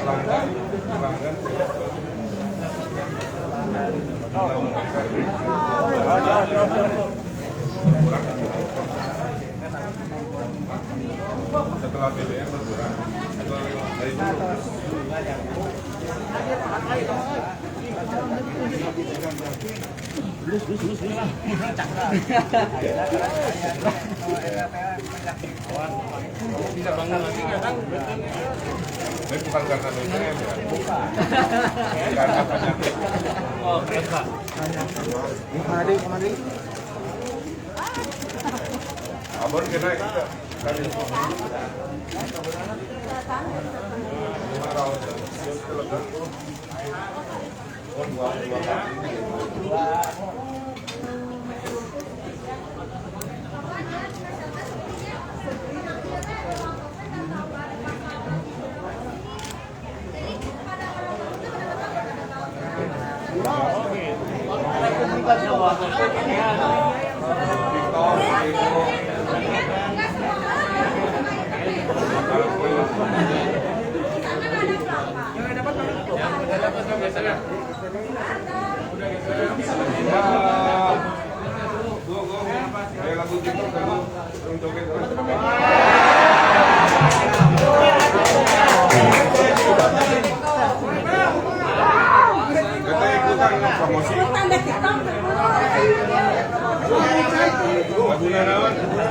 Setelah BBM berkurang bisa bangun lagi kadang ini bukan karena BBM ya, karena penyakit. Oh, Pak. Kemari. Abon kena kita tadi.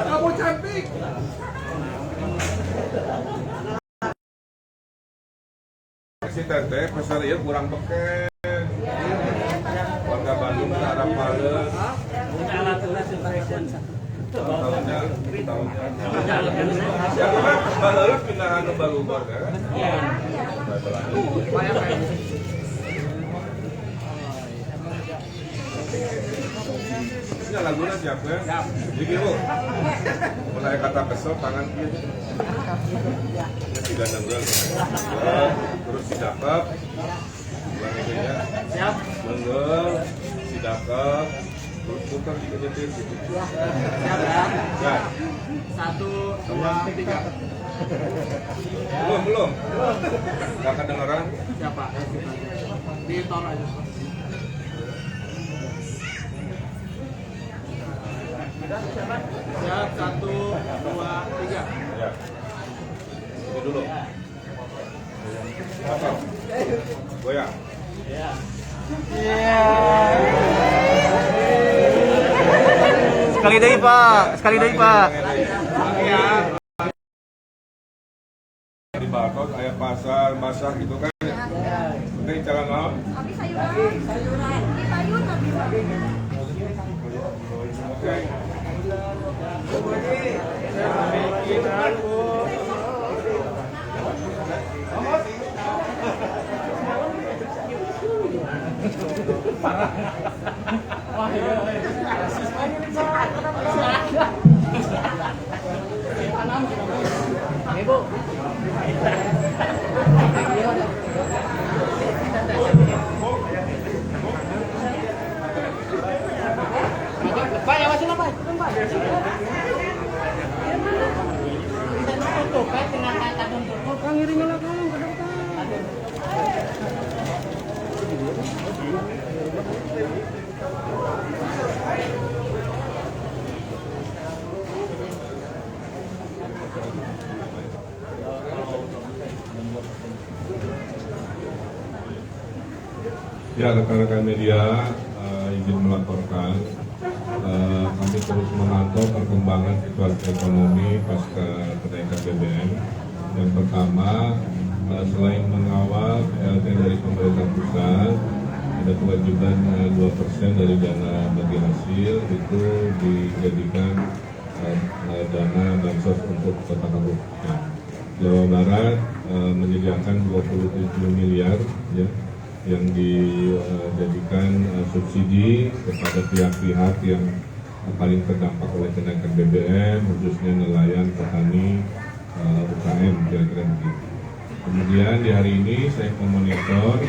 Kamu cantik. Si Teteh pasar ieu kurang beken. Warga Bandung ke arah Paleun. Tahunnya. Paleun pindahan ke Balubur kan? Iya. Ini lagunya siapa? Jadi Bu, mulai kata kesel tangan kiri. Tidak nenggal. Terus sidakap. Ulang itu ya. Siap. Nenggal, sidakap. Terus putar juga nyetir gitu. Siap ya. 1, 2, 3. Belum. Gak kedengeran. Siapa? Ditor aja. Siap, 1, 2, 3. Ya. Ini dulu. Apa? Goyang. Iya. Sekali deui, Pak. Di balkon kayak pasar basah gitu kan. Ini cara naon? Abi sayuran. Di payun abi. Oke. Wah, iya. Ibu. Pak, ya masih apa? Ya, rekan-rekan media izin melaporkan kami terus memantau perkembangan situasi ekonomi pasca kenaikan BBM. Yang pertama, selain mengawal PLT dari pemerintah pusat, ada kewajiban 2% dari dana bagi hasil itu dijadikan dana bansos untuk kota kabupaten. Jawa Barat menyediakan 27 miliar ya, yang dijadikan subsidi kepada pihak-pihak yang paling terdampak oleh kenaikan BBM, khususnya nelayan, petani, UKM, kira-kira begitu. Kemudian di hari ini saya memonitor,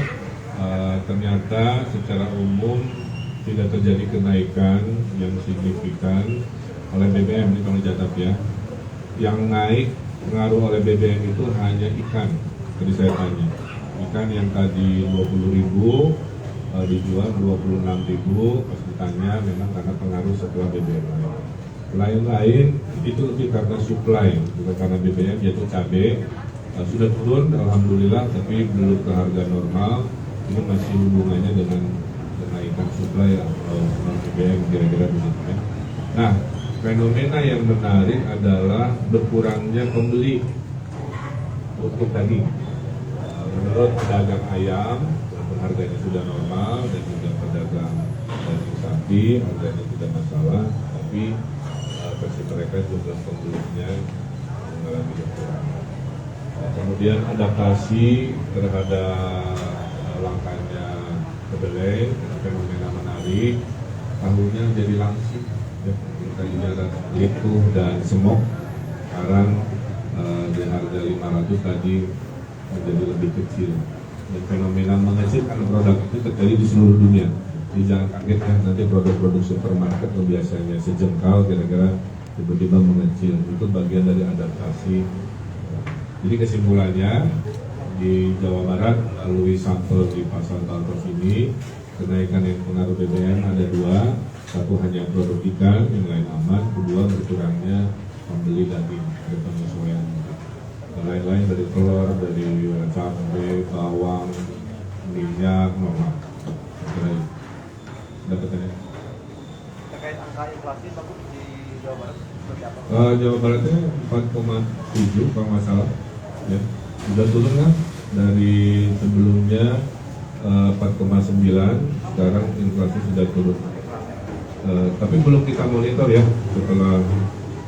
ternyata secara umum tidak terjadi kenaikan yang signifikan oleh BBM di Tol Jatap ya. Yang naik pengaruh oleh BBM itu hanya ikan, tadi saya tanya. ikan yang tadi 20.000 dijual 26.000. Pas ditanya memang karena pengaruh setelah BBM lain itu lebih karena supply, bukan karena BBM, yaitu cabai sudah turun alhamdulillah, tapi belum ke harga normal. Ini masih hubungannya dengan kenaikan supply atau BBM, kira-kira begitu ya. Nah, fenomena yang menarik adalah berkurangnya pembeli untuk daging. Menurut pedagang ayam, harganya sudah normal, dan juga pedagang daging sapi harganya tidak masalah, tapi versi mereka jumlah pembelinya mengalami kekurangan. Kemudian adaptasi terhadap langkahnya kedelai, fenomena menarik, tahunya jadi langsing, ya, tadinya lipuh dan semok, sekarang di harga 500 tadi menjadi lebih kecil. Dan fenomena mengecilkan produk itu terjadi di seluruh dunia. Jadi jangan kaget ya, nanti produk-produk supermarket yang biasanya sejengkal kira-kira tiba-tiba mengecil. Itu bagian dari adaptasi. Jadi kesimpulannya, di Jawa Barat melalui sampel di pasar Baltos ini, kenaikan yang pengaruh BBM ada dua. Satu hanya produk ikan, yang lain aman. Kedua, berkurangnya pembeli daging, ada penyesuaian. Lain-lain dari telur, dari cabai, bawang, minyak, normal. Ada pertanyaan? Terkait angka inflasi bagus di Jawa Barat seperti apa? Jawa Baratnya 4,7 kalau nggak salah, ya. Sudah turun kan dari sebelumnya 4,9, sekarang inflasi sudah turun. Tapi belum kita monitor ya setelah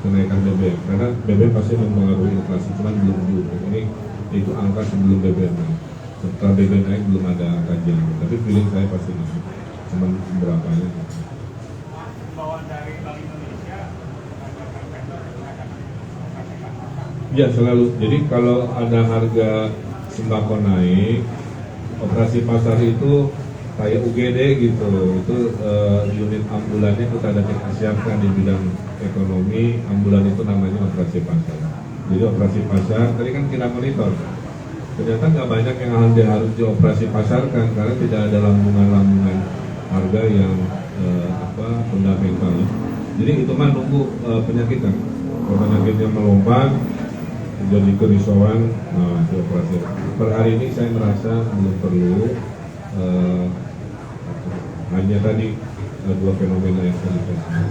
kenaikan BBM, karena BBM pasti mempengaruhi inflasi, cuman belum diukur. Ini itu angka sebelum BBM naik. Setelah BBM naik belum ada kajian, tapi feeling saya pasti naik, cuman berapanya. Ya selalu. Jadi kalau ada harga sembako naik, operasi pasar itu kayak UGD gitu. Itu unit ambulannya kita ada siapkan di bidang ekonomi. Ambulan itu namanya operasi pasar. Jadi operasi pasar tadi kan kita monitor. Ternyata nggak banyak yang harus dioperasi pasarkan karena tidak ada lambungan-lambungan harga yang fundamental. Jadi itu mah nunggu penyakitan. Kalau penyakitnya melompat jadi kerisauan, nah operasi. Per hari ini saya merasa belum perlu, hanya tadi dua fenomena yang tadi saya sebut.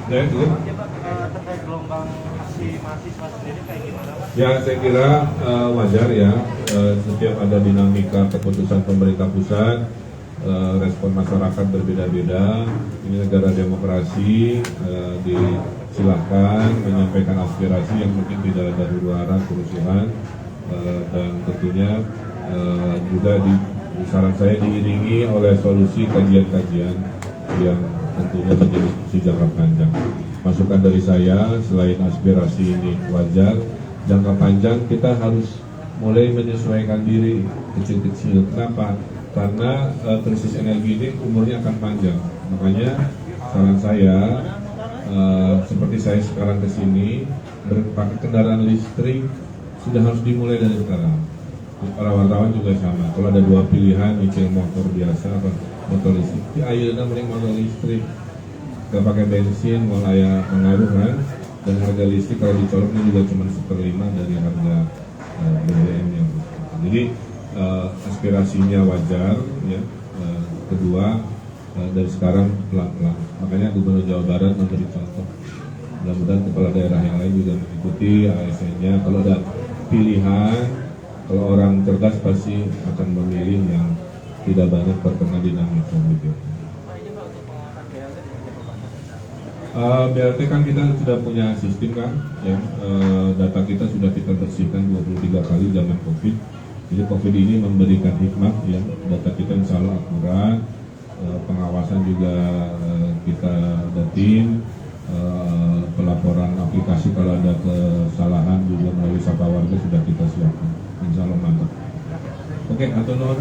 Ya itu. Terkait gelombang aksi mahasiswa sendiri kayak gimana, Pak? Ya saya kira wajar ya, setiap ada dinamika keputusan pemerintah pusat, respon masyarakat berbeda-beda. Ini negara demokrasi, disilahkan menyampaikan aspirasi yang mungkin tidak ada huru-hara kerusuhan, dan tentunya juga saran saya diiringi oleh solusi kajian-kajian yang tentunya menjadi diskusi jangka panjang. Masukan dari saya, selain aspirasi ini wajar, jangka panjang kita harus mulai menyesuaikan diri kecil-kecil. Kenapa? Karena krisis energi ini umurnya akan panjang. Makanya saran saya, seperti saya sekarang ke sini berpakai kendaraan listrik sudah harus dimulai dari sekarang. Para wartawan juga sama. Kalau ada dua pilihan, nyicil motor biasa atau motor listrik, ayeuna mending motor listrik. Gak pakai bensin, mulai mengaruh kan. Dan harga listrik kalau dicoloknya juga cuma 1/5 dari harga BBM yang jadi aspirasinya wajar ya. Kedua, dari sekarang pelan-pelan. Makanya Gubernur Jawa Barat memberi contoh. Mudah-mudahan kepala daerah yang lain juga mengikuti ASN-nya. Kalau ada pilihan, kalau orang cerdas pasti akan memilih yang tidak banyak terkena dinamika gitu. BLT kan kita sudah punya sistem kan, ya, data kita sudah kita bersihkan 23 kali zaman COVID. Jadi COVID ini memberikan hikmah, ya, data kita insya Allah akurat, pengawasan juga kita ada tim, pelaporan aplikasi kalau ada kesalahan juga melalui Sapa Warga sudah kita siapkan, insya Allah mantap. Oke, atur nuhun.